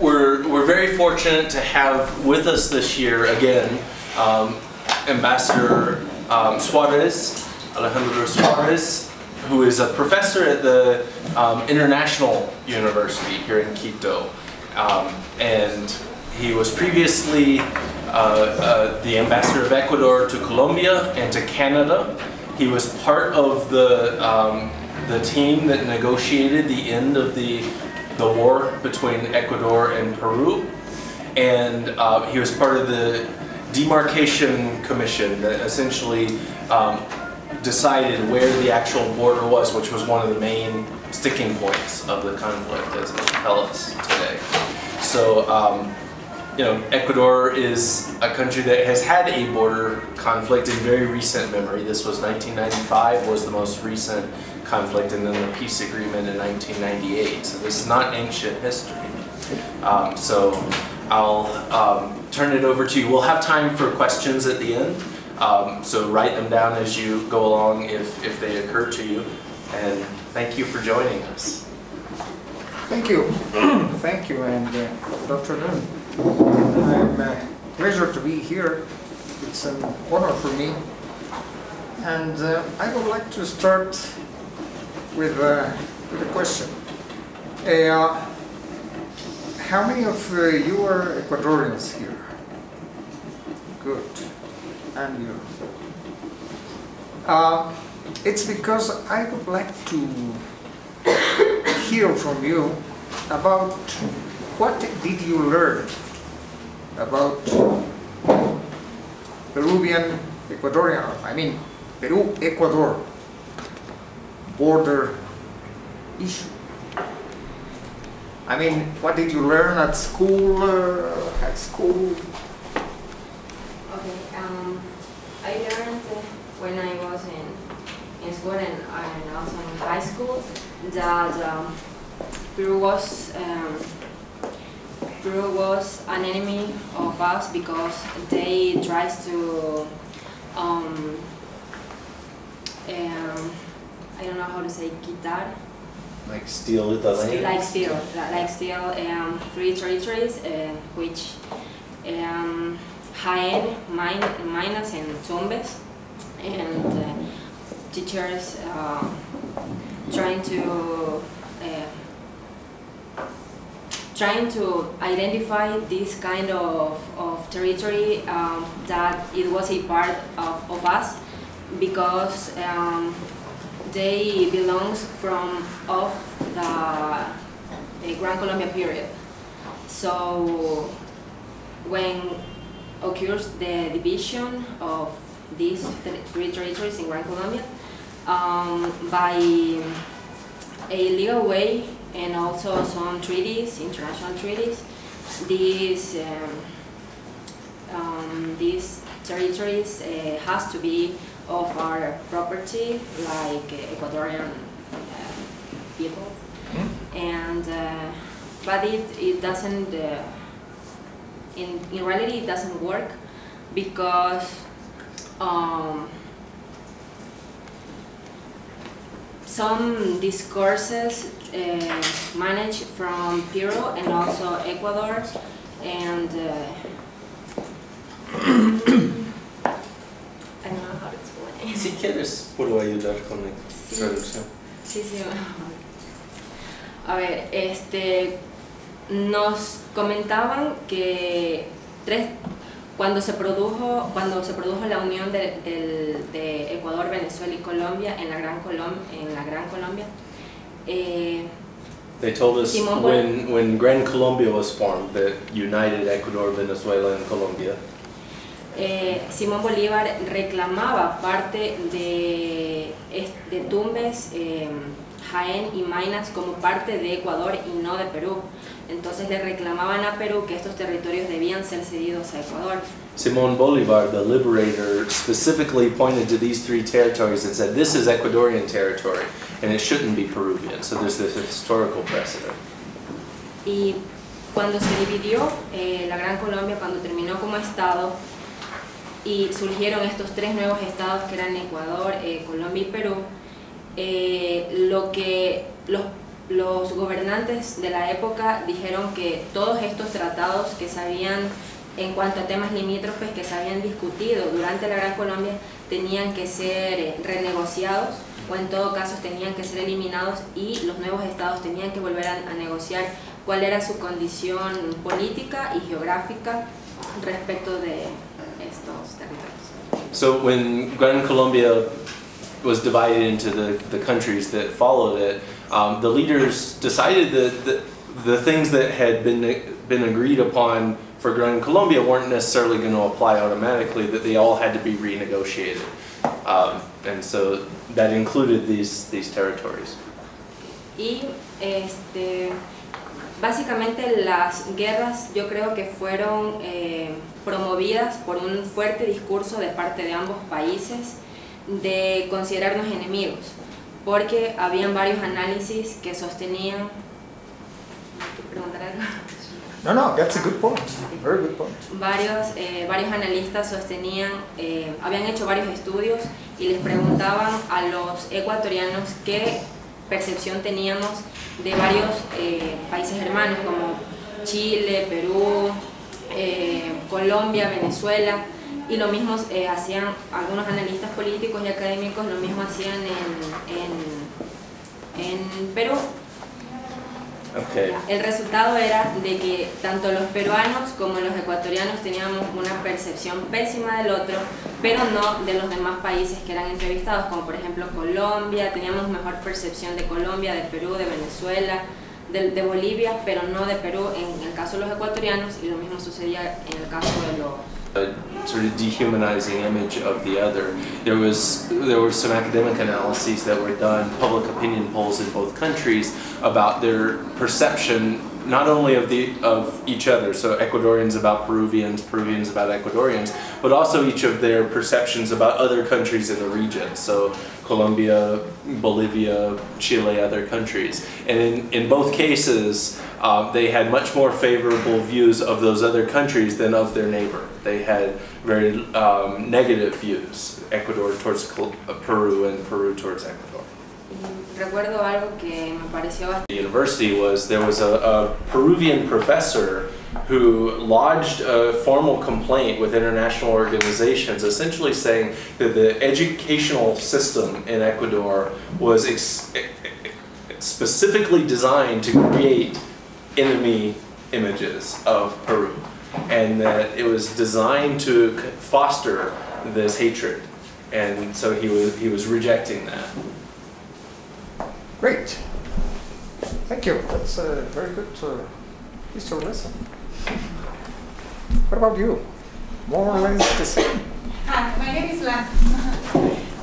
we're very fortunate to have with us this year again Ambassador Suárez, Alejandro Suárez, who is a professor at the International University here in Quito, and he was previously the ambassador of Ecuador to Colombia and to Canada. He was part of the team that negotiated the end of the war between Ecuador and Peru, and he was part of the demarcation commission that essentially decided where the actual border was, which was one of the main sticking points of the conflict, as it will tell us today. So, you know, Ecuador is a country that has had a border conflict in very recent memory. This was 1995 was the most recent conflict, and then the peace agreement in 1998. So this is not ancient history. So I'll turn it over to you. We'll have time for questions at the end. So write them down as you go along if they occur to you. And thank you for joining us. Thank you. Thank you, and good afternoon. I'm a pleasure to be here. It's an honor for me. And I would like to start with a question. How many of you are Ecuadorians here? Good. And you? It's because I would like to hear from you about what did you learn about Peruvian, Ecuadorian, I mean Peru-Ecuador border issue. I mean, what did you learn at school? Okay, I learned when I was in school and also in high school that Peru was an enemy of us because they tries to I don't know how to say quitar. Like steal the land? Like steal free territories, which hide minas and tumbes, and teachers trying to identify this kind of territory that it was a part of us because they belongs from the Gran Colombia period. So when occurs the division of these three territories in Gran Colombia by a legal way and also some treaties, international treaties, these territories has to be of our property, like Ecuadorian people, and but it doesn't. In reality, it doesn't work because some discourses managed from Peru and also Ecuador, and I don't know how to explain. Si quieres, puedo ayudar con la traducción. Sí. A ver, nos comentaban que cuando se produjo la unión de Ecuador, Venezuela y Colombia en la Gran Colombia. They told us when Gran Colombia was formed that united Ecuador, Venezuela, and Colombia. Simón Bolívar reclamaba parte de Tumbes, Jaén y Maynas como parte de Ecuador y no de Perú. Entonces le reclamaban a Perú que estos territorios debían ser cedidos a Ecuador. Simón Bolívar, the liberator, specifically pointed to these three territories and said, this is Ecuadorian territory and it shouldn't be Peruvian. So there's this historical precedent. Y cuando se dividió la Gran Colombia, cuando terminó como estado y surgieron estos tres nuevos estados que eran Ecuador, Colombia y Perú, los gobernantes de la época dijeron que todos estos tratados que se habían, en cuanto a temas limítrofes que se habían discutido durante la Gran Colombia, tenían que ser renegociados o en todo caso tenían que ser eliminados y los nuevos estados tenían que volver a negociar cuál era su condición política y geográfica respecto de estos territorios. So when Gran Colombia was divided into the countries that followed it, the leaders decided that the things that had been agreed upon for Gran Colombia weren't necessarily going to apply automatically, that they all had to be renegotiated. And so that included these territories. Y básicamente las guerras yo creo que fueron promovidas por un fuerte discurso de parte de ambos países de considerarnos enemigos, porque habían varios análisis que sostenían... ¿Preguntar algo? No, that's a good point. Very good point. Varios analistas sostenían, habían hecho varios estudios y les preguntaban a los ecuatorianos qué percepción teníamos de varios países hermanos como Chile, Perú, Colombia, Venezuela, y lo mismo hacían algunos analistas políticos y académicos, lo mismo hacían en Perú. Okay. El resultado era de que tanto los peruanos como los ecuatorianos teníamos una percepción pésima del otro, pero no de los demás países que eran entrevistados, como por ejemplo Colombia. Teníamos mejor percepción de Colombia, de Perú, de Venezuela, de Bolivia, pero no de Perú en el caso de los ecuatorianos, y lo mismo sucedía en el caso de los... Sort of dehumanizing image of the other. There were some academic analyses that were done, public opinion polls in both countries about their perception, not only of each other, so Ecuadorians about Peruvians, Peruvians about Ecuadorians, but also each of their perceptions about other countries in the region, so Colombia, Bolivia, Chile, other countries. And in both cases, they had much more favorable views of those other countries than of their neighbor. They had very negative views, Ecuador towards Peru and Peru towards Ecuador. Recuerdo algo que me pareció bastante... The university was, there was a Peruvian professor who lodged a formal complaint with international organizations, essentially saying that the educational system in Ecuador was specifically designed to create enemy images of Peru, and that it was designed to foster this hatred, and so he was rejecting that. Great. Thank you. That's a very good history lesson. What about you? More or less the same. Hi, my name is Lan.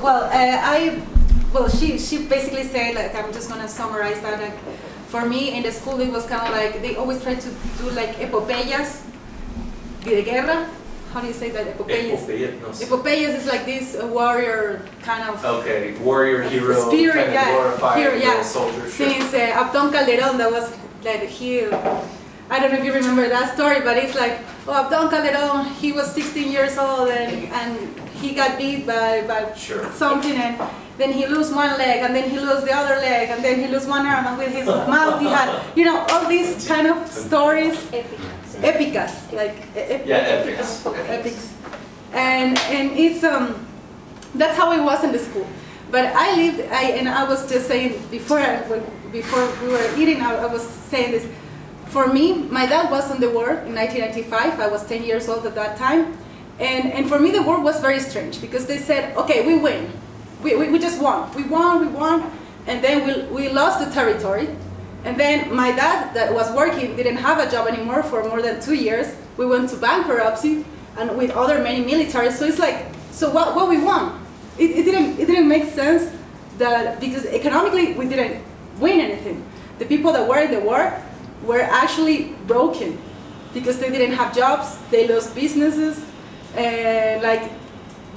Well, she basically said, like, I'm just gonna summarize that. Like, for me, in the school, it was kind of like they always try to do like epopeyas de guerra. How do you say that? Epopeyas. Epopeyas is like this warrior kind of. Okay, warrior hero. Spirit, kind of yeah. Glorified Hero, yeah. soldier. Since Abdon Calderon, that was like I don't know if you remember that story, but it's like, oh, Abdon Calderon, he was 16 years old and he got beat by something, and then he lost one leg, and then he lost the other leg, and then he lost one arm, and with his mouth he had, you know, all these kind of stories. Epicas, like epics. And it's that's how it was in the school. But I was just saying before we were eating, I was saying this. For me, my dad was in the war in 1995. I was 10 years old at that time, and for me the war was very strange because they said, okay, we win, we just won, we won, and then we lost the territory. And then my dad, that was working, didn't have a job anymore for more than 2 years. We went to bankruptcy, and with other many militaries. So it's like, so what we won? It didn't make sense that, because economically we didn't win anything. The people that were in the war were actually broken because they didn't have jobs. They lost businesses, and like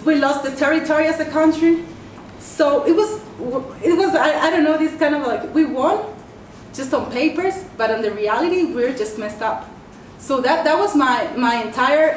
we lost the territory as a country. So it was I don't know, this kind of like we won. Just on papers, but on the reality, we're just messed up. So that was my entire,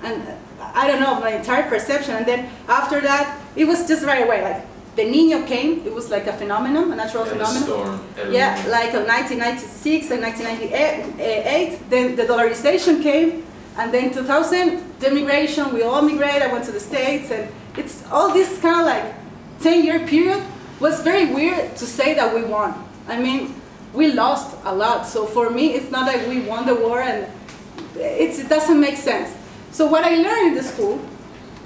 and I don't know, my entire perception. And then after that, it was just right away, like, the Niño came. It was like a phenomenon, a natural phenomenon. Storm. Yeah, like in 1996 and 1998, then the dollarization came, and then 2000, the migration, we all migrated, I went to the States, and it's all this kind of like 10-year period was very weird to say that we won. I mean, we lost a lot, so for me, it's not like we won the war, and it doesn't make sense. So what I learned in the school,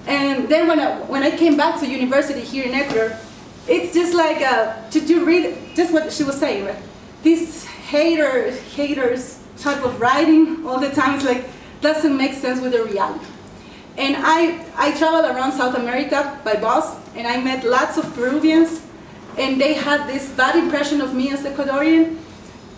and then when I came back to university here in Ecuador, it's just like, did you read just what she was saying, right? This haters type of writing all the time, it's like, doesn't make sense with the reality. And I traveled around South America by bus, and I met lots of Peruvians, and they had this bad impression of me as Ecuadorian.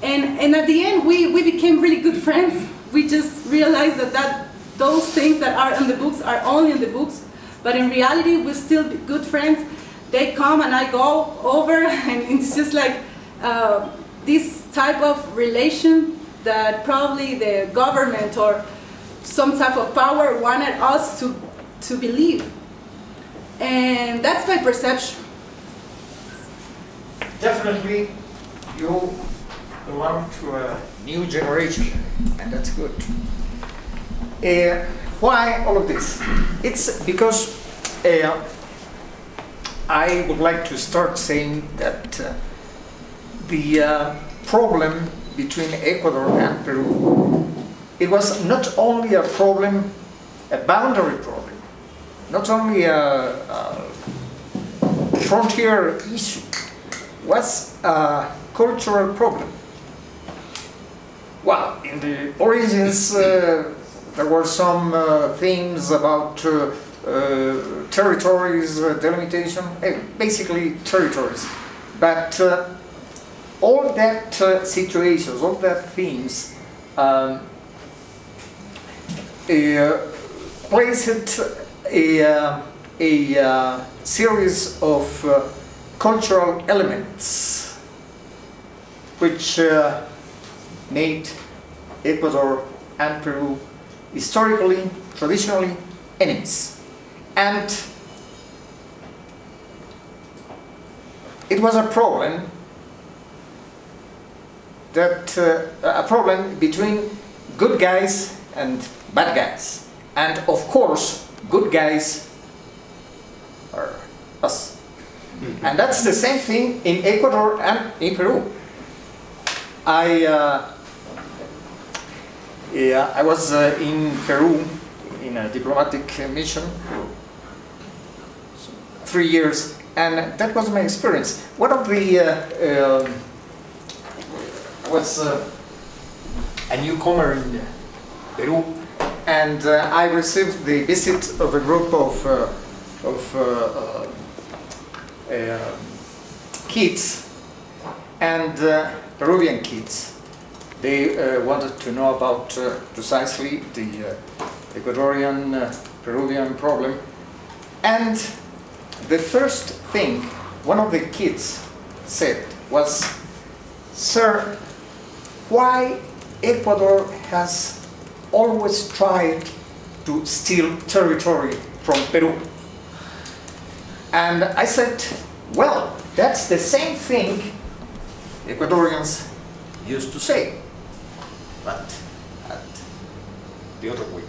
And at the end, we became really good friends. We just realized that those things that are in the books are only in the books, but in reality, we're still good friends. They come and I go over, and it's just like this type of relation that probably the government or some type of power wanted us to believe. And that's my perception. Definitely, you belong to a new generation, and that's good. Why all of this? It's because I would like to start saying that the problem between Ecuador and Peru, it was not only a problem, a boundary problem, not only a frontier issue, it was a cultural problem. Well, in the origins, there were some themes about territories, delimitation, basically territories. But all that situations, all that themes placed a series of cultural elements which made Ecuador and Peru historically, traditionally, enemies. And it was a problem that a problem between good guys and bad guys. And of course, good guys are us. And that's the same thing in Ecuador and in Peru. I was in Peru in a diplomatic mission for 3 years, and that was my experience. One of the I was a newcomer in Peru, and I received the visit of a group of kids, and Peruvian kids. They wanted to know about precisely the Ecuadorian Peruvian problem. And the first thing one of the kids said was, "Sir, why Ecuador has always tried to steal territory from Peru?" And I said, well, that's the same thing Ecuadorians used to say, but at the other way.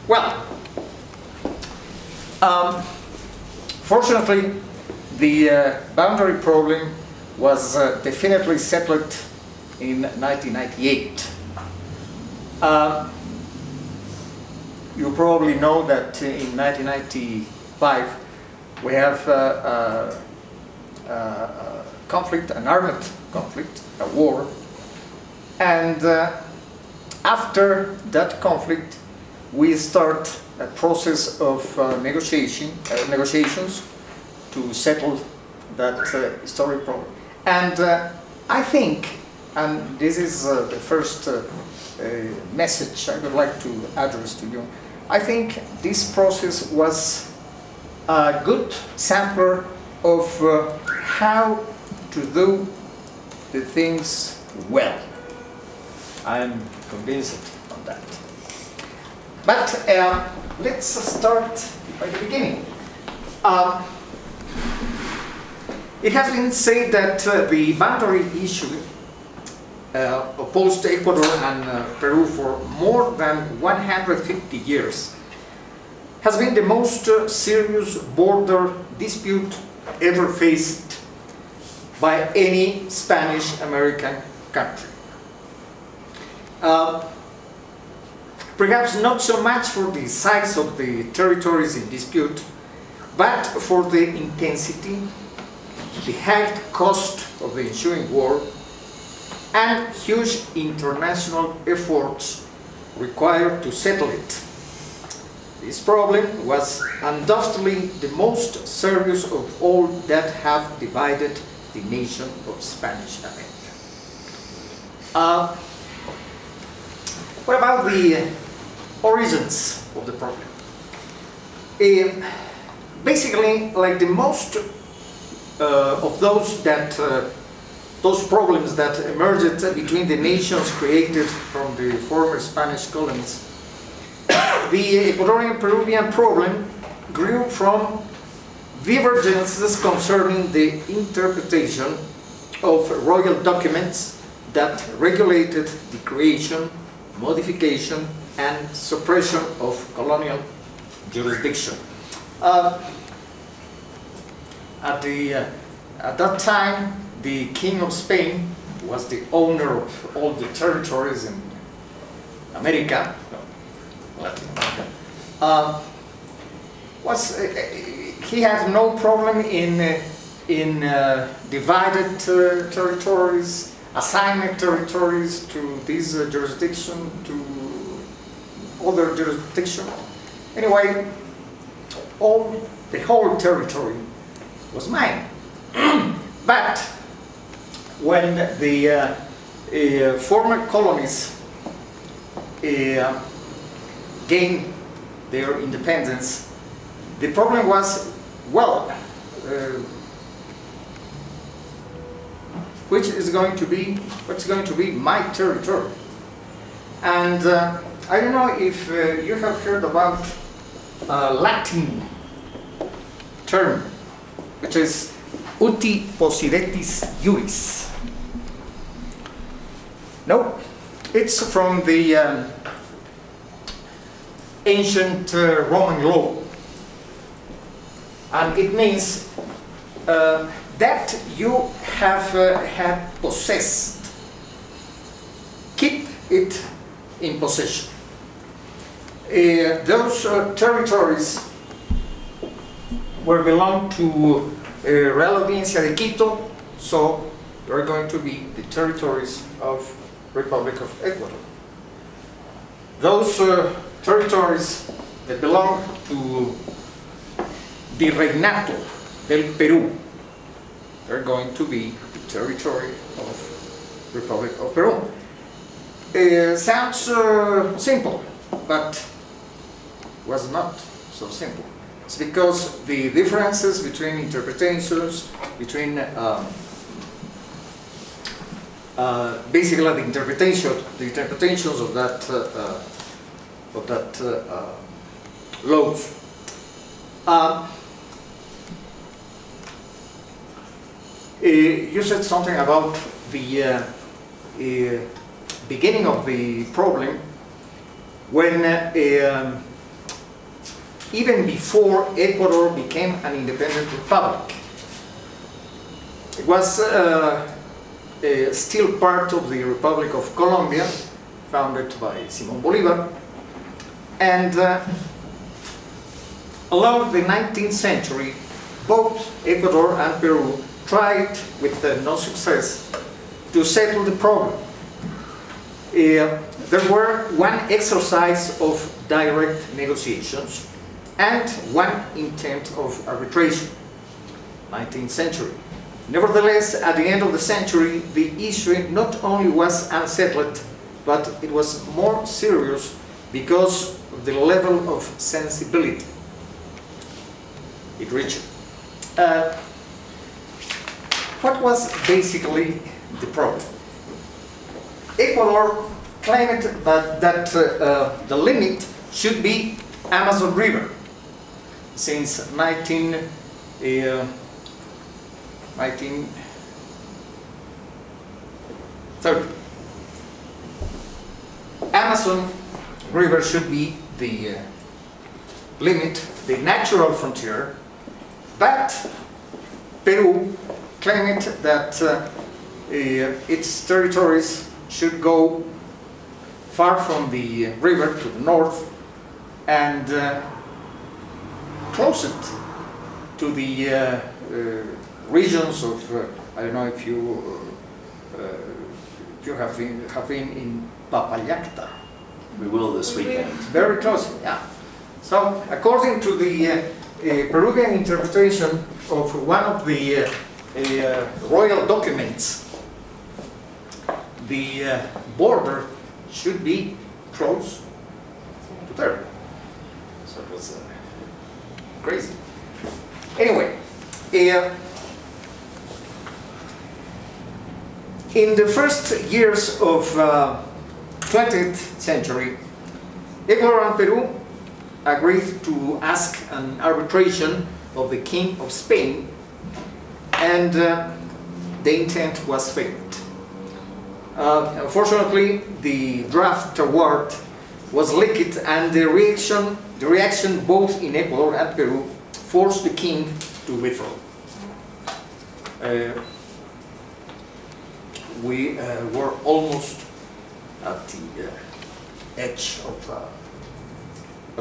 Well, fortunately, the boundary problem was definitely settled in 1998. You probably know that in 1995 we have a conflict, an armed conflict, a war, and after that conflict we start a process of negotiations to settle that historic problem. And I think, and this is the first message I would like to address to you, I think this process was a good sampler of how to do the things well. I'm convinced of that. But let's start by the beginning. It has been said that the boundary issue opposed Ecuador and Peru for more than 150 years has been the most serious border dispute ever faced by any Spanish-American country. Perhaps not so much for the size of the territories in dispute, but for the intensity, the high cost of the ensuing war, and huge international efforts required to settle it. This problem was undoubtedly the most serious of all that have divided the nation of Spanish America. What about the origins of the problem? Basically, like the most of those problems that emerged between the nations created from the former Spanish colonies, the Ecuadorian-Peruvian problem grew from divergences concerning the interpretation of royal documents that regulated the creation, modification, and suppression of colonial jurisdiction. At that time, the King of Spain was the owner of all the territories in America, Latin America. He had no problem in divided territories, assigning territories to this jurisdiction, to other jurisdiction. Anyway, the whole territory was mine. But when the former colonies gained their independence, the problem was, well, what's going to be my territory? And I don't know if you have heard about a Latin term, which is uti possidetis iuris. No, it's from the ancient Roman law, and it means that you have possessed, keep it in possession. Those territories were belong to Real Audiencia de Quito, so they're going to be the territories of Republic of Ecuador. Those territories that belong to the Reinato del Peru, they're going to be the territory of Republic of Peru. Sounds simple, but was not so simple. It's because the differences between interpretations, between basically the interpretations of that laws. You said something about the beginning of the problem when even before Ecuador became an independent republic. It was still part of the Republic of Colombia, founded by Simón Bolívar, and along the 19th century, both Ecuador and Peru tried, with no success, to settle the problem. There were one exercise of direct negotiations and one intent of arbitration, 19th century. Nevertheless, at the end of the century, the issue not only was unsettled, but it was more serious because of the level of sensibility it reached. What was basically the problem? Ecuador claimed that the limit should be Amazon River. Since 19 1930. Amazon River should be the limit, the natural frontier, but Peru claimed that its territories should go far from the river to the north and close it to the regions of, I don't know if you have been in Papallacta. We will this weekend. Very close, yeah. So, according to the Peruvian interpretation of one of the royal documents, the border should be close to there. So it was crazy. Anyway, in the first years of 20th century, Ecuador and Peru agreed to ask an arbitration of the King of Spain, and the intent was failed. Unfortunately, the draft award was leaked, and the reaction both in Ecuador and Peru forced the king to withdraw. We were almost at the edge of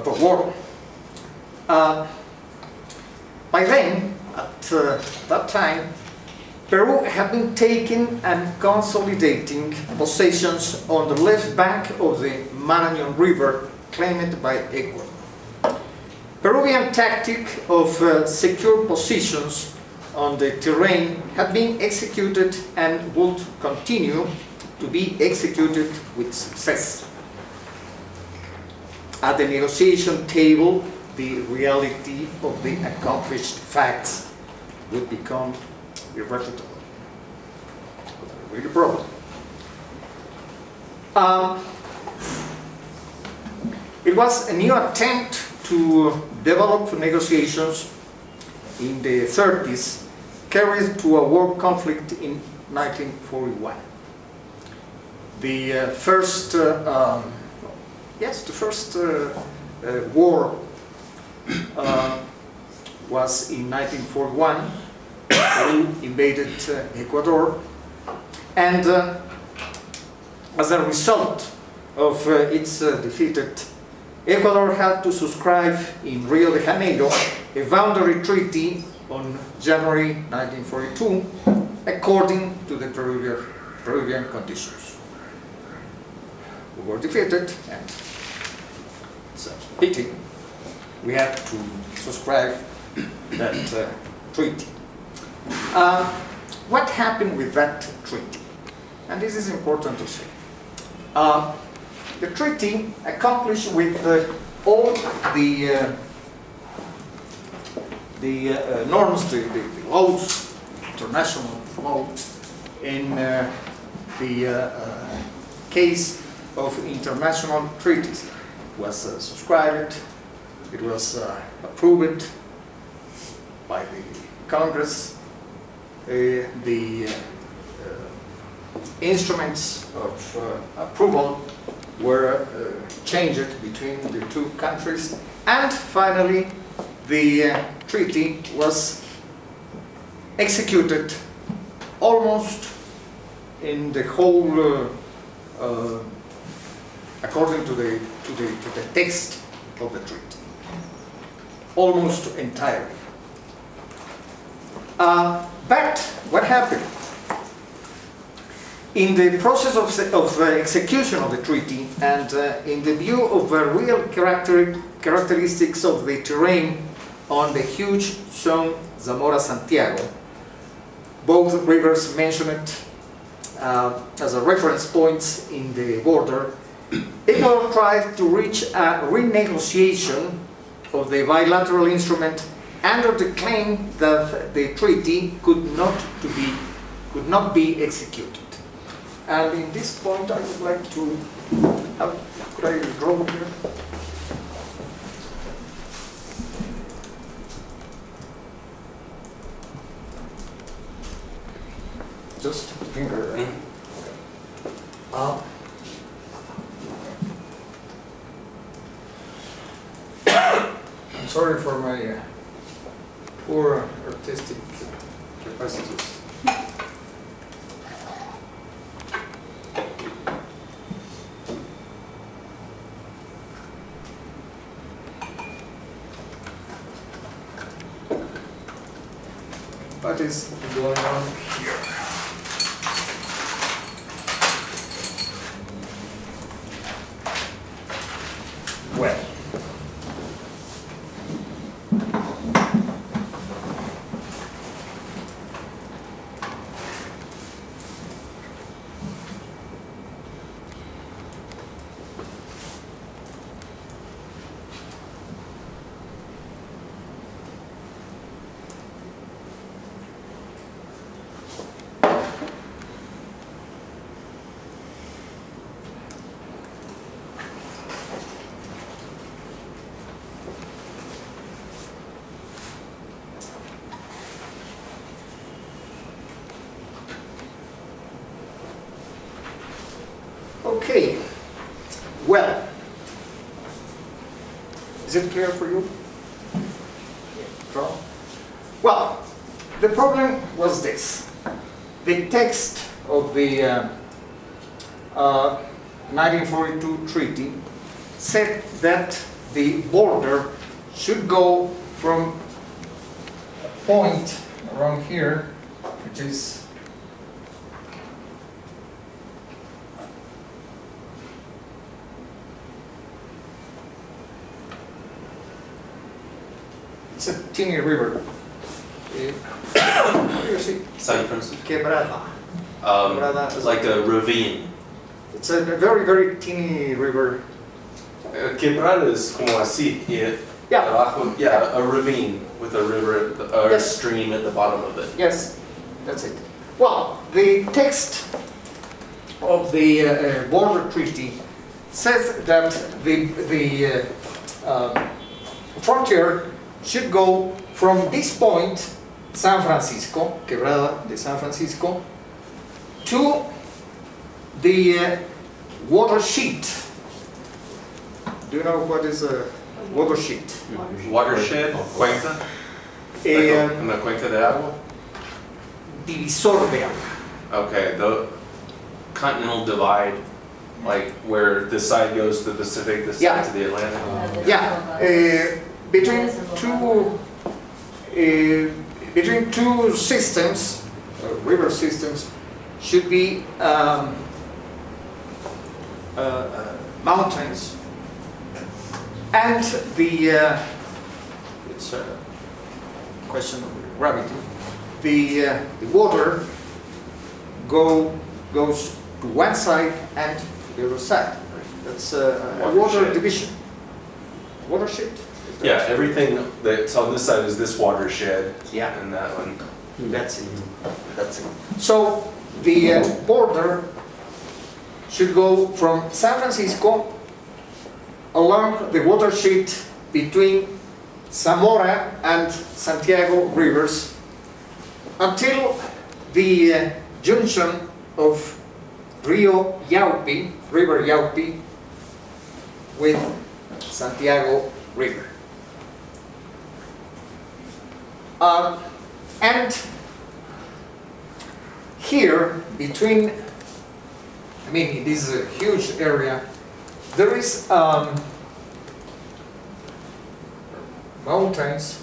a war. By then, at that time, Peru had been taking and consolidating possessions on the left bank of the Marañón River claimed by Ecuador. Peruvian tactic of secure positions on the terrain had been executed and would continue to be executed with success. At the negotiation table, the reality of the accomplished facts would become irrefutable. Really problem. It was a new attempt to develop negotiations in the 30s, carried to a war conflict in 1941. The first war was in 1941. Peru invaded Ecuador, and as a result of its defeated, Ecuador had to subscribe in Rio de Janeiro a boundary treaty on January 1942 according to the Peruvian conditions. We were defeated, and it's a pity we had to subscribe that treaty. What happened with that treaty? And this is important to say. The treaty accomplished with all the norms, the laws, international law, in the case of international treaties. It was subscribed, it was approved by the Congress. The instruments of approval were changed between the two countries, and finally the treaty was executed almost in the whole according to the text of the treaty, almost entirely. But what happened? In the process of execution of the treaty, and in the view of the real characteristics of the terrain on the huge zone Zamora-Santiago, both rivers mentioned as a reference points in the border, Ecuador tried to reach a renegotiation of the bilateral instrument under the claim that the treaty could not be executed. And in this point, I would like to could I draw here? sorry for my poor artistic capacities. What is going on here? Well, okay, well, is it clear for you? Draw? Well, the problem was this. The text of the 1942 treaty said that the border should go from a point around here, which is it's a teeny river. You see? San Francisco. Quebrada. Like a ravine. It's a very, very teeny river. Quebrada is como así. Yeah. Abajo, yeah, a ravine with a river, a Yes. stream at the bottom of it. Yes, that's it. Well, the text of the border treaty says that the frontier should go from this point, San Francisco, Quebrada de San Francisco, to the watershed. Do you know what is a watershed? Watershed, cuenca, una cuenca de agua. Divisor de agua. Okay, the continental divide, like where this side goes to the Pacific, this Yeah. side to the Atlantic. Yeah, between two systems, river systems, should be mountains, and the it's a question of gravity. The water goes to one side and to the other side. That's a water division. Watershed? Yeah, everything that's on this side is this watershed. Yeah. And that one. That's it. That's it. So the border should go from San Francisco along the watershed between Zamora and Santiago rivers until the junction of Rio Yaupi, River Yaupi, with Santiago River. And here, between, I mean, this is a huge area, there is mountains,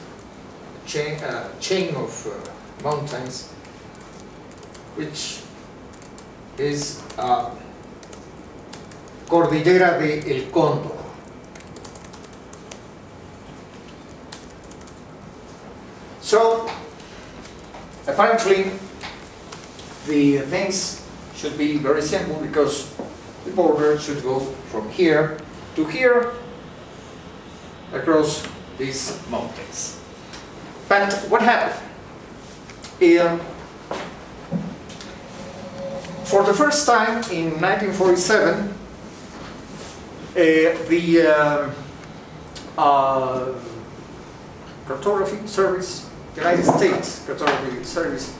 chain of mountains, which is Cordillera de El Cóndor. So, apparently, the things should be very simple because the border should go from here to here across these mountains. But what happened? For the first time in 1947, the cartography service, United States Cartography Service,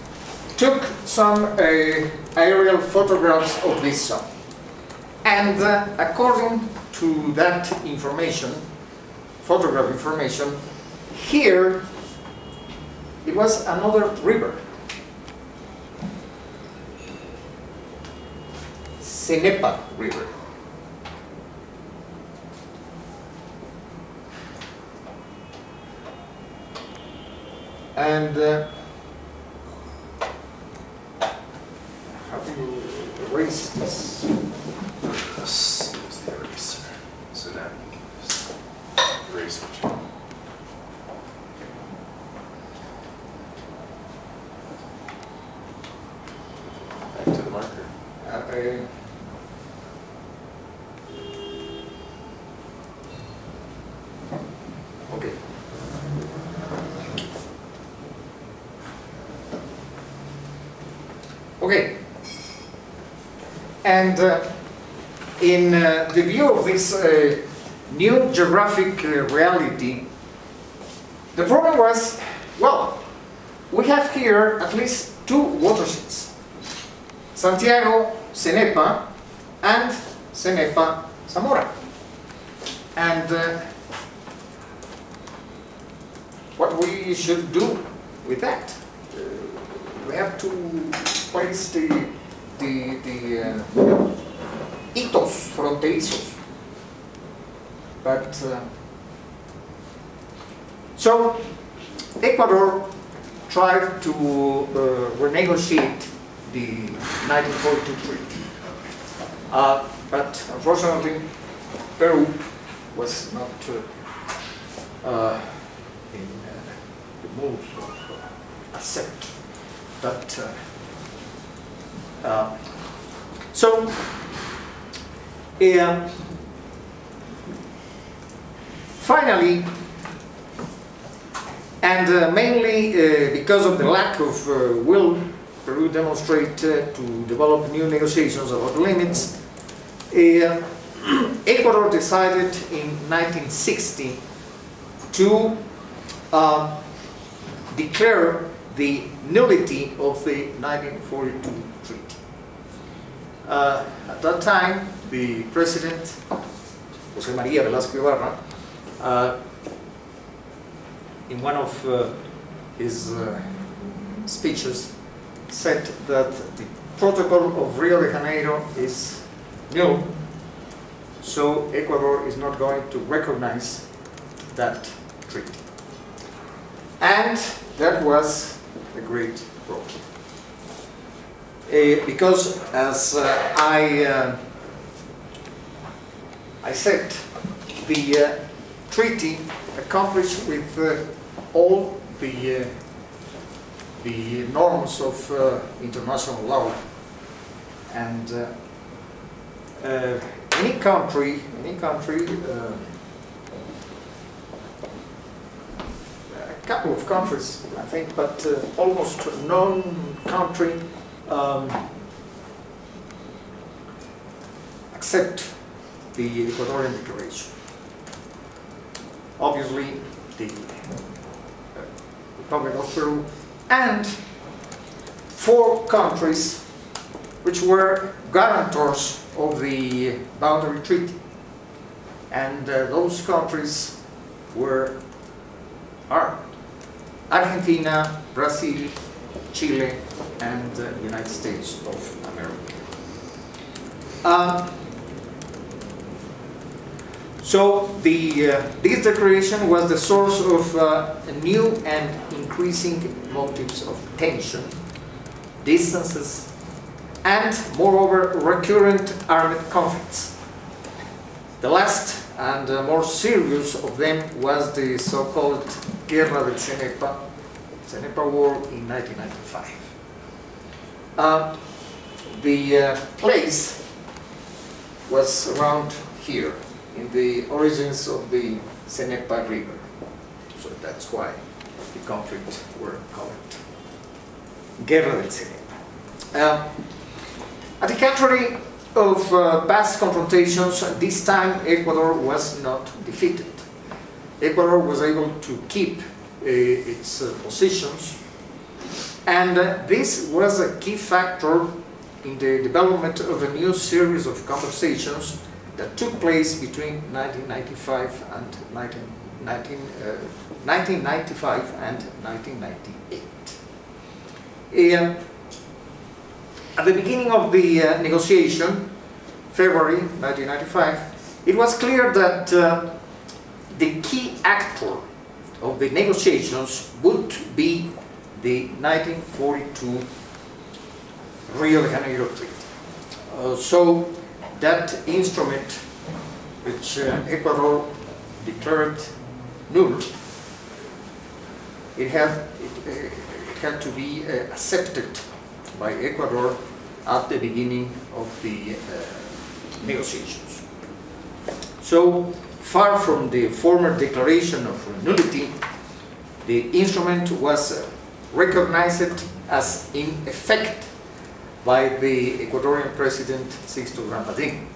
took some aerial photographs of this zone. And according to that information, photograph information, here it was another river, Cenepa River. And how do you erase this? This is the eraser. So that eraser. Back to the marker. Okay. Okay. And in the view of this new geographic reality, the problem was, well, we have here at least two watersheds, Santiago, Cenepa, and Cenepa, Zamora. And what we should do with that? We have to place the hitos fronterizos. But so Ecuador tried to renegotiate the 1942 treaty, but unfortunately Peru was not in the mood of accept. But so finally, and mainly because of the lack of will Peru demonstrate to develop new negotiations about the limits, Ecuador decided in 1960 to declare the nullity of the 1942 treaty. At that time, the president, José María Velasco Ibarra, in one of his speeches, said that the protocol of Rio de Janeiro is null, so Ecuador is not going to recognize that treaty. And that was a great problem. Because as I said, the treaty accomplished with all the norms of international law, and any country, a couple of countries, I think, but almost no country accept the Ecuadorian Declaration. Obviously, the Republic of Peru and 4 countries which were guarantors of the boundary treaty, and those countries are Argentina, Brazil, Chile, and the United States of America. So this declaration was the source of new and increasing motives of tension, distances, and moreover recurrent armed conflicts. The last and more serious of them was the so-called Guerra del Cenepa War in 1995. The place was around here, in the origins of the Cenepa River. So that's why the conflict were called Guerra del Cenepa. At the contrary of past confrontations, this time Ecuador was not defeated. Ecuador was able to keep its positions, and this was a key factor in the development of a new series of conversations that took place between 1995 and 1995 and 1998. At the beginning of the negotiation, February 1995, it was clear that the key actor of the negotiations would be the 1942 Rio de Janeiro Treaty. So that instrument, which Ecuador declared null, it had to be accepted by Ecuador at the beginning of the negotiations. So, far from the former declaration of nullity, the instrument was recognized as in effect by the Ecuadorian President Sixto Grampadín.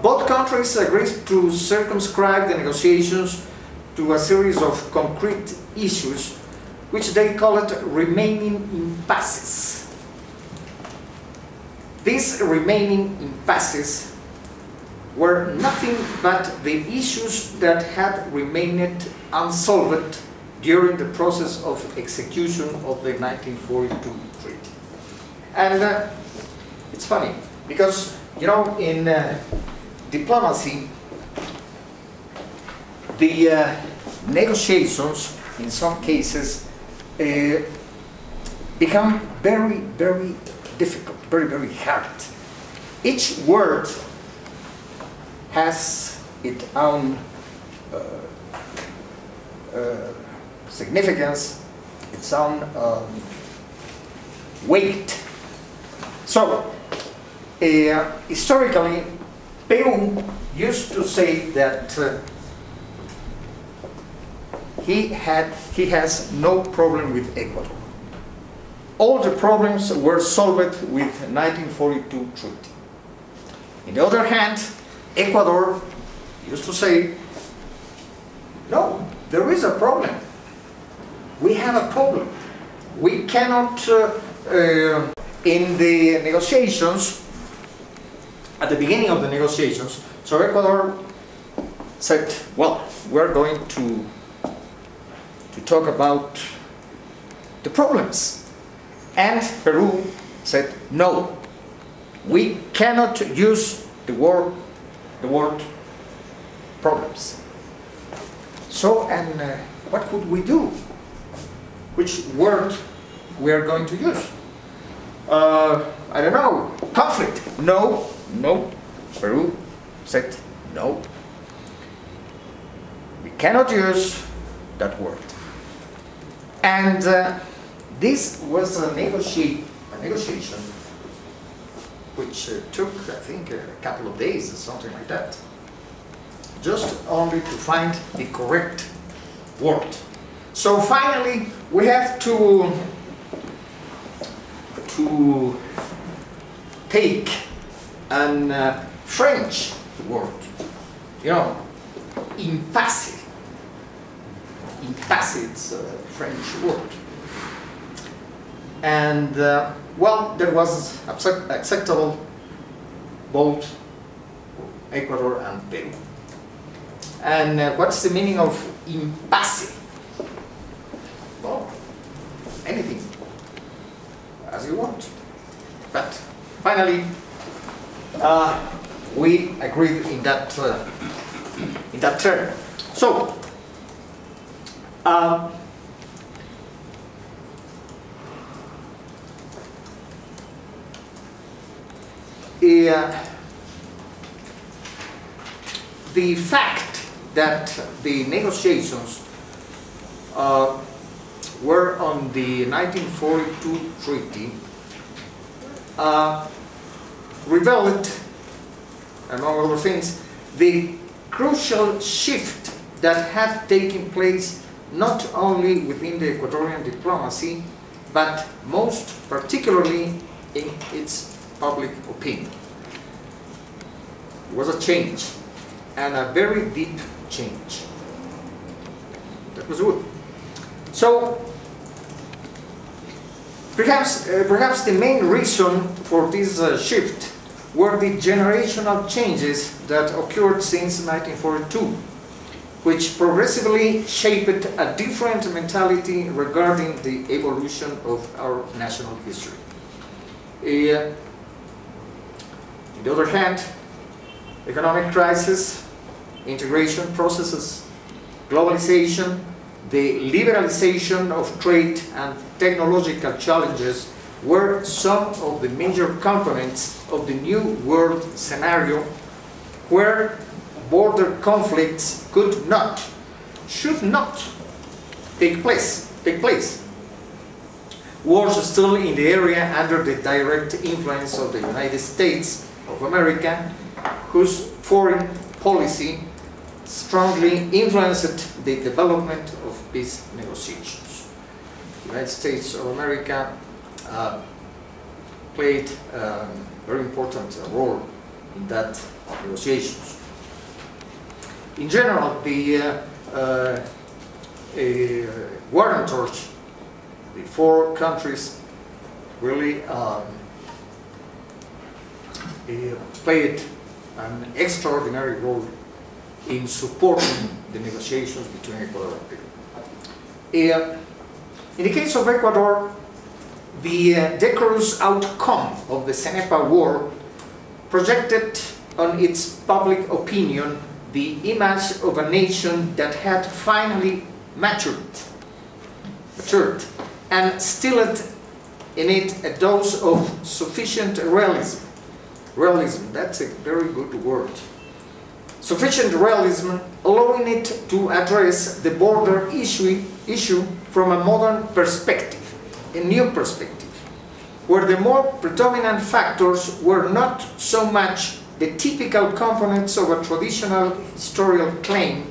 Both countries agreed to circumscribe the negotiations to a series of concrete issues which they called remaining impasses. These remaining impasses were nothing but the issues that had remained unsolved during the process of execution of the 1942 treaty. And it's funny, because, you know, in diplomacy, the negotiations, in some cases, become very, very difficult, very, very hard. Each word has its own significance, its own weight. So, historically, Peru used to say that he has no problem with Ecuador. All the problems were solved with 1942 treaty. On the other hand, Ecuador used to say, no, there is a problem. We have a problem. We cannot, in the negotiations, at the beginning of the negotiations, so Ecuador said, well, we're going to talk about the problems. And Peru said, no, we cannot use the word problems. So, and what could we do? Which word we are going to use? I don't know, conflict. No, no. Peru said no. We cannot use that word. And this was a negotiation which took, I think, a couple of days or something like that, just only to find the correct word. So finally, we have to take a French word, you know, impasse. Impasse, it's a French word. And, well, that was acceptable both Ecuador and Peru. And what's the meaning of impasse? Well, anything, as you want. But finally, we agreed in that term. So, the fact that the negotiations were on the 1942 treaty revealed, among other things, the crucial shift that had taken place not only within the Ecuadorian diplomacy, but most particularly in its public opinion. It was a change, and a very deep change. That was good. So, perhaps the main reason for this shift were the generational changes that occurred since 1942, which progressively shaped a different mentality regarding the evolution of our national history. On the other hand, economic crisis, integration processes, globalization, the liberalization of trade and technological challenges were some of the major components of the new world scenario where border conflicts could not, should not take place. Wars still in the area under the direct influence of the United States of America, whose foreign policy strongly influenced the development of peace negotiations. The United States of America played a very important role in that negotiations. In general, the guarantors, the four countries, really played an extraordinary role in supporting the negotiations between Ecuador and Peru. In the case of Ecuador, the decorous outcome of the Cenepa War projected on its public opinion the image of a nation that had finally matured and instilled in it a dose of sufficient realism. Realism, that's a very good word. Sufficient realism, allowing it to address the border issue from a modern perspective, a new perspective, where the more predominant factors were not so much the typical components of a traditional historical claim,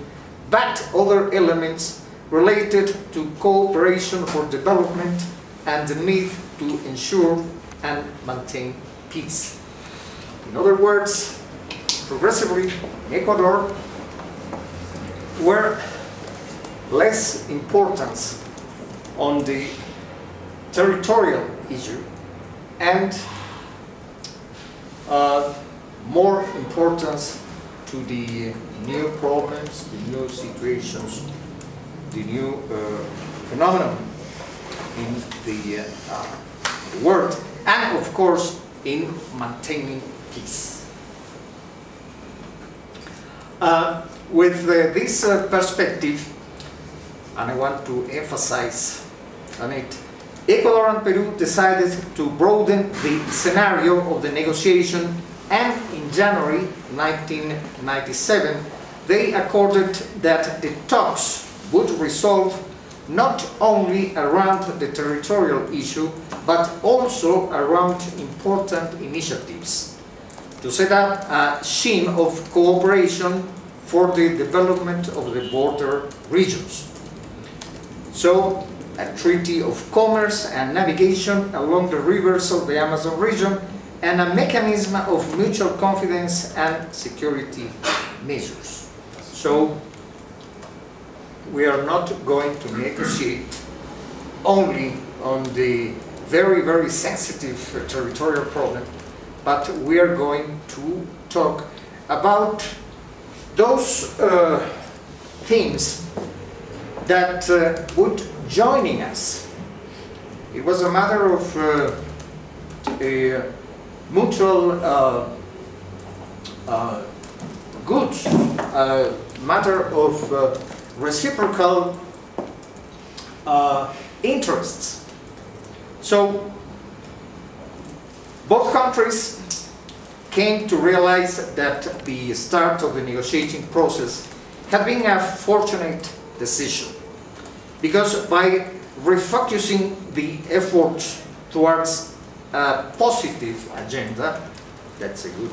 but other elements related to cooperation for development and the need to ensure and maintain peace. In other words, progressively in Ecuador were less importance on the territorial issue and more importance to the new problems, the new situations, the new phenomenon in the world, and of course in maintaining peace. With this perspective, and I want to emphasize on it, Ecuador and Peru decided to broaden the scenario of the negotiation, and in January 1997 they accorded that the talks would resolve not only around the territorial issue but also around important initiatives to set up a scheme of cooperation for the development of the border regions. So, a treaty of commerce and navigation along the rivers of the Amazon region, and a mechanism of mutual confidence and security measures. So, we are not going to negotiate only on the very, very sensitive territorial problem, but we are going to talk about those themes that would joining us. It was a matter of a mutual goods, matter of reciprocal interests. So both countries came to realize that the start of the negotiating process had been a fortunate decision, because by refocusing the efforts towards a positive agenda, that's a good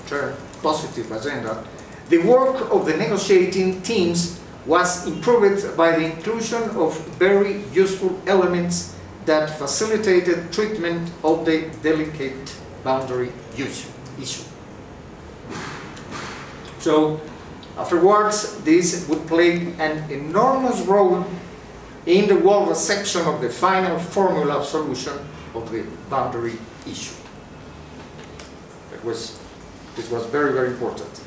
term, positive agenda, the work of the negotiating teams was improved by the inclusion of very useful elements that facilitated treatment of the delicate boundary issue. So, afterwards, this would play an enormous role in the world reception of the final formula of solution of the boundary issue. this was very, very important.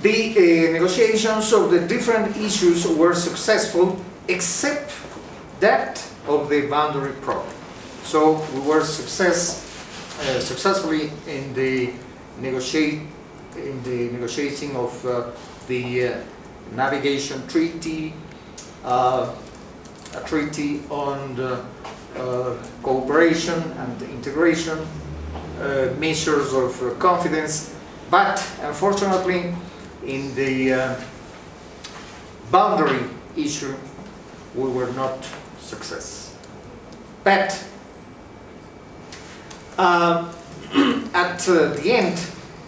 The negotiations of the different issues were successful, except that of the boundary problem. So we were successfully in the negotiating of the navigation treaty, a treaty on the, cooperation and integration, measures of confidence, but unfortunately in the boundary issue we were not success. But at the end,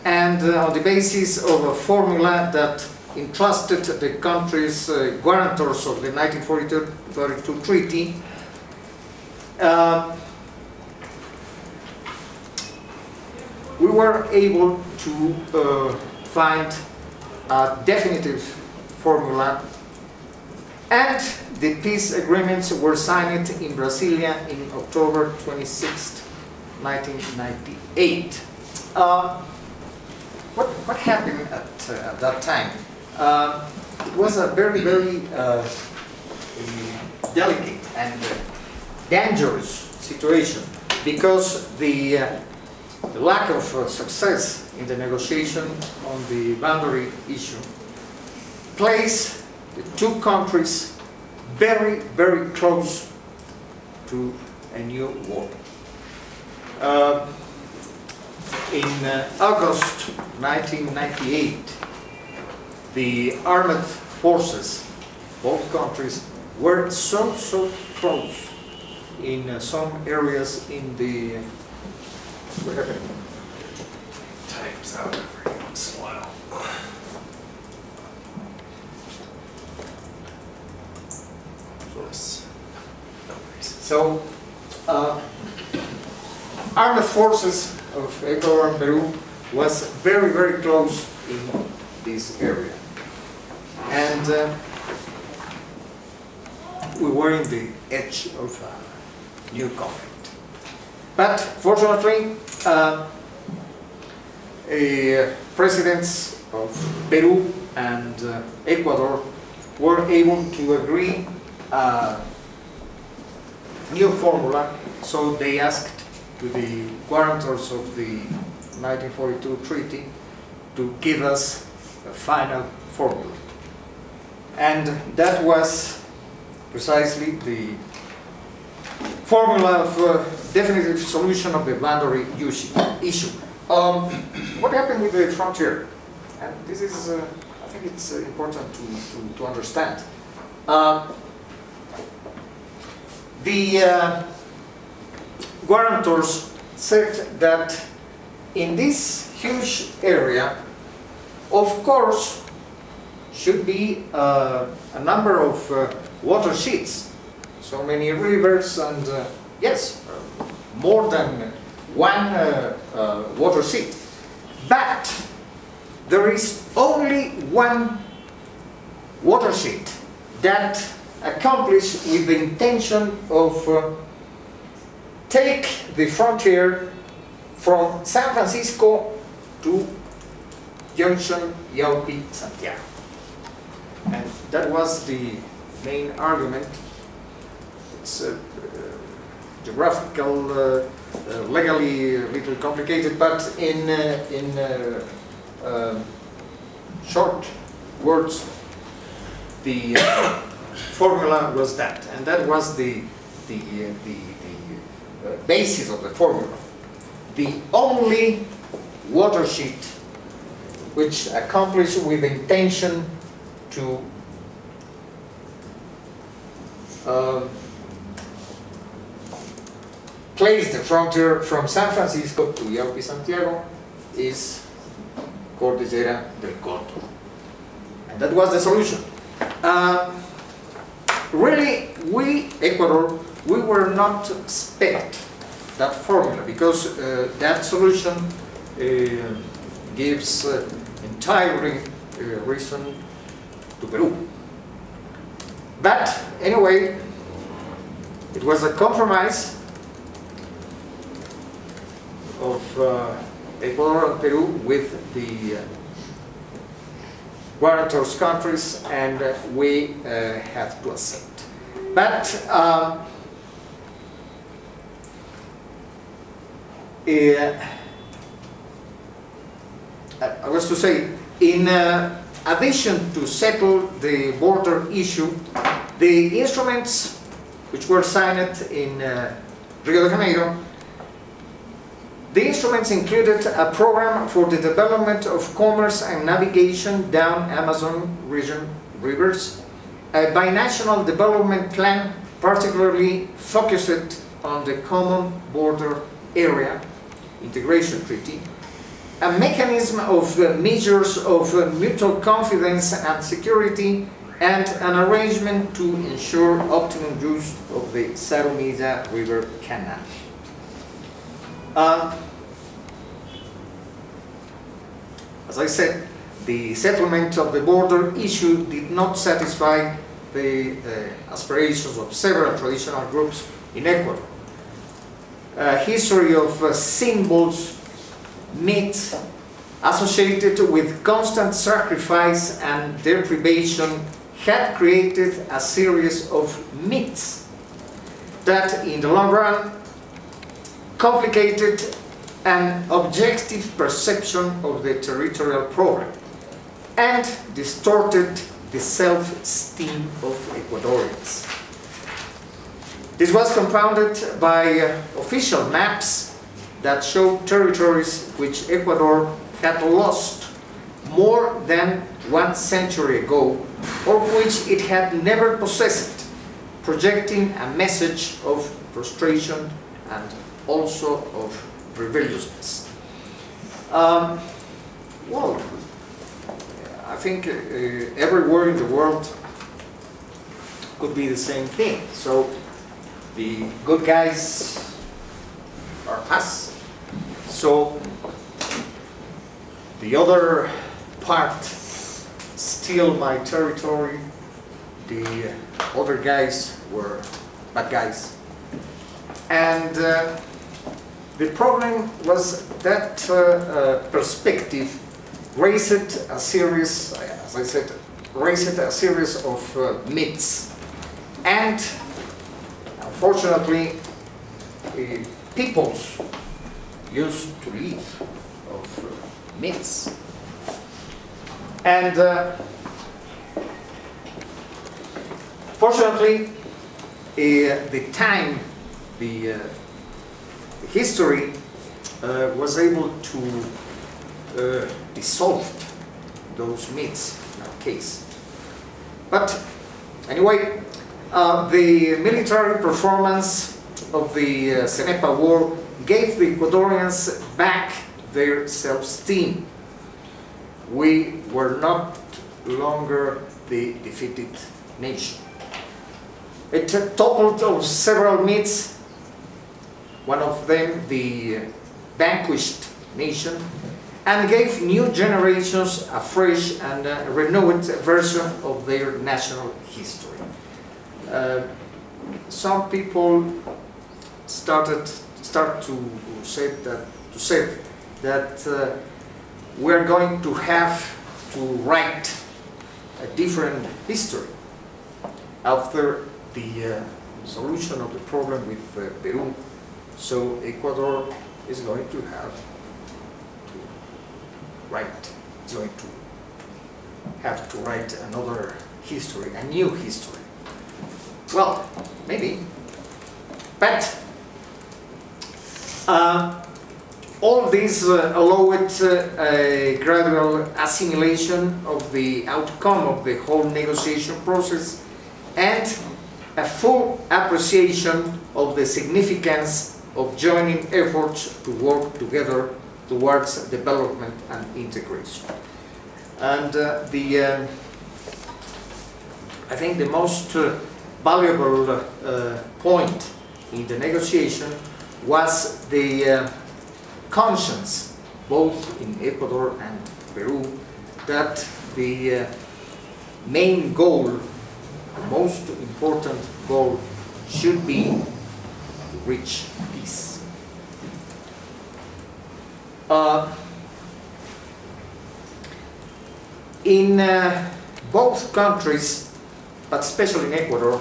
and on the basis of a formula that entrusted the countries guarantors of the 1942 treaty, we were able to find a definitive formula, and the peace agreements were signed in Brasilia in October 26, 1998. What happened at that time? It was a very, very delicate and dangerous situation, because the lack of success in the negotiation on the boundary issue placed the two countries very, very close to a new war. In August 1998, the armed forces, both countries, were so close in some areas in the... What happened? Types out every once in a while. So, armed forces of Ecuador and Peru was very, very close in this area. And we were in the edge of a new conflict. But fortunately, presidents of Peru and Ecuador were able to agree a new formula, so they asked to the guarantors of the 1942 treaty to give us a final formula. And that was precisely the formula of definitive solution of the boundary issue. What happened with the frontier? And this is, I think it's important to understand. The guarantors said that in this huge area, of course, should be a number of watersheds, so many rivers, and yes, more than one watershed. But there is only one watershed that accomplished with the intention of take the frontier from San Francisco to Junction Yaupi-Santiago. And that was the main argument. It's geographical, legally a little complicated, but in short words, the formula was that, and that was the basis of the formula. The only watershed which accomplished with intention to place the frontier from San Francisco to Yaupi-Santiago is Cordillera del Corto. And that was the solution. Really, we, Ecuador, we were not expect that formula, because that solution gives entirely reason to Peru. But anyway, it was a compromise of Ecuador and Peru with the guarantors countries, and we have to accept. But I was to say, in addition to settle the border issue, the instruments which were signed in Rio de Janeiro, the instruments included a program for the development of commerce and navigation down Amazon region rivers, a binational development plan particularly focused on the common border area integration treaty, a mechanism of measures of mutual confidence and security, and an arrangement to ensure optimum use of the Sarumida River Canal. As I said, the settlement of the border issue did not satisfy the aspirations of several traditional groups in Ecuador. A history of symbols, myths associated with constant sacrifice and deprivation had created a series of myths that in the long run complicated an objective perception of the territorial problem and distorted the self-esteem of Ecuadorians. This was compounded by official maps that showed territories which Ecuador had lost more than 1 century ago, or which it had never possessed, projecting a message of frustration and also of rebelliousness. Well, I think everywhere in the world could be the same thing. So the good guys are us. So the other part steal my territory. The other guys were bad guys. And the problem was that perspective raised a series, as I said, raised a series of myths. And unfortunately, peoples used to live of myths. And fortunately, the time, the history was able to dissolve those myths in our case. But anyway, the military performance of the Cenepa War gave the Ecuadorians back their self-esteem. We were not longer the defeated nation. It toppled of several myths, one of them the vanquished nation, and gave new generations a fresh and renewed version of their national history. Some people start to say that we're going to have to write a different history after the solution of the problem with Peru. So Ecuador is going to have to write, it's going to have to write another history, a new history. Well, maybe, but all this allowed a gradual assimilation of the outcome of the whole negotiation process and a full appreciation of the significance of joining efforts to work together towards development and integration. And I think the most valuable point in the negotiation was the conscience, both in Ecuador and Peru, that the main goal, the most important goal, should be to reach peace. In both countries, but especially in Ecuador,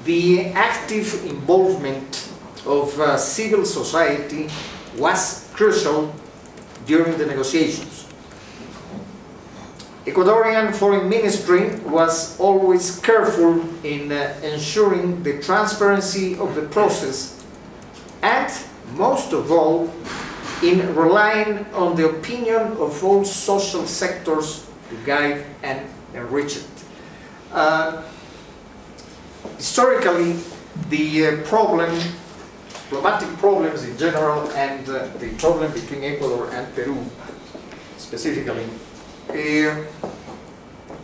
the active involvement of civil society was crucial during the negotiations. Ecuadorian Foreign Ministry was always careful in ensuring the transparency of the process, and most of all in relying on the opinion of all social sectors to guide and enrich it. Historically, the diplomatic problems in general, and the problem between Ecuador and Peru specifically,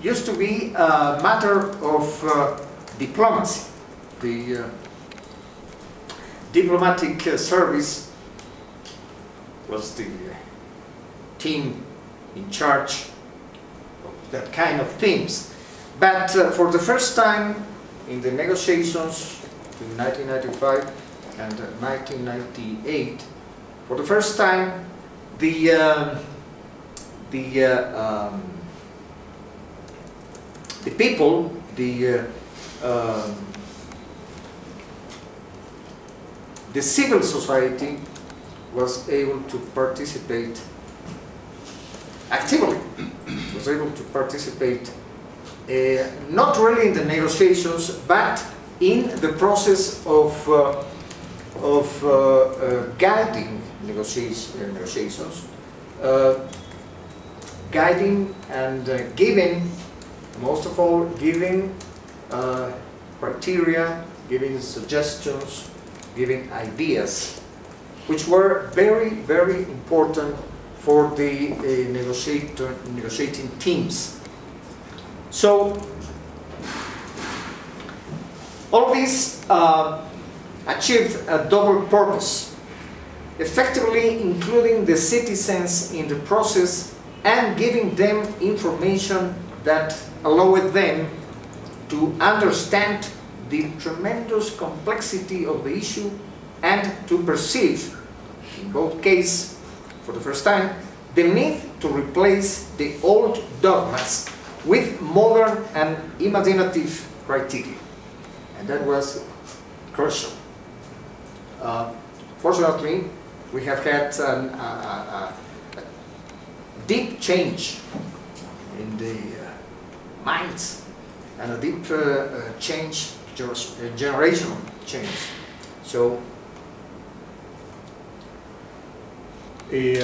used to be a matter of diplomacy. The diplomatic service was the team in charge of that kind of things. But for the first time in the negotiations in 1995 and 1998, for the first time the people, the civil society was able to participate actively, was able to participate not really in the negotiations, but in the process of guiding negotiations, guiding and giving, most of all, giving criteria, giving suggestions, giving ideas, which were very, very important for the negotiating teams. So, all this achieved a double purpose, effectively including the citizens in the process and giving them information that allowed them to understand the tremendous complexity of the issue and to perceive, in both cases, for the first time, the need to replace the old dogmas with modern and imaginative criteria. And that was crucial. Fortunately, we have had a deep change in the minds, and a deep change, generational change. So we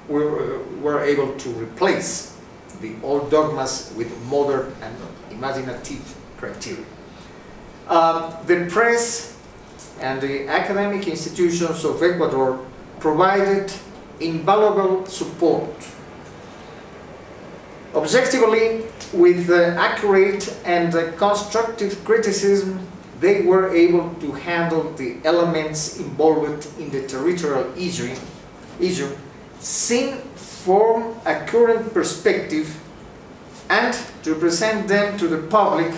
were able to replace the old dogmas with modern and imaginative criteria. The press and the academic institutions of Ecuador provided invaluable support. Objectively, with accurate and constructive criticism, they were able to handle the elements involved in the territorial issue, seen from a current perspective, and to present them to the public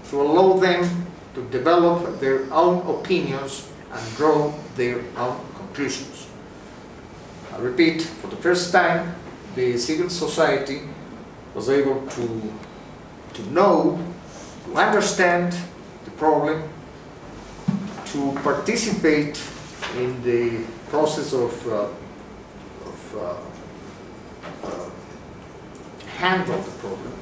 to allow them to develop their own opinions and draw their own conclusions. I repeat, for the first time, the civil society was able to know, to understand the problem, to participate in the process of handle the problem.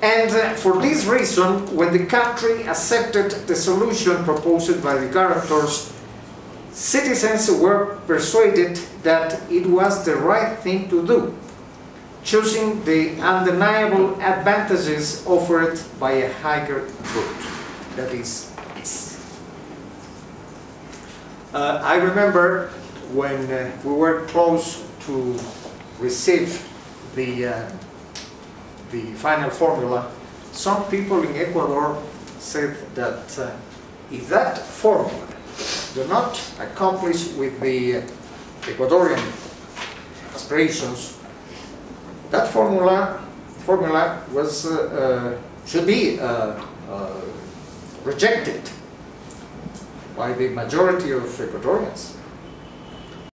And for this reason, when the country accepted the solution proposed by the guarantors, citizens were persuaded that it was the right thing to do, choosing the undeniable advantages offered by a higher route, that is peace. I remember when we were close to receive the final formula, some people in Ecuador said that if that formula do not accomplish with the Ecuadorian aspirations, that formula was should be rejected by the majority of Ecuadorians.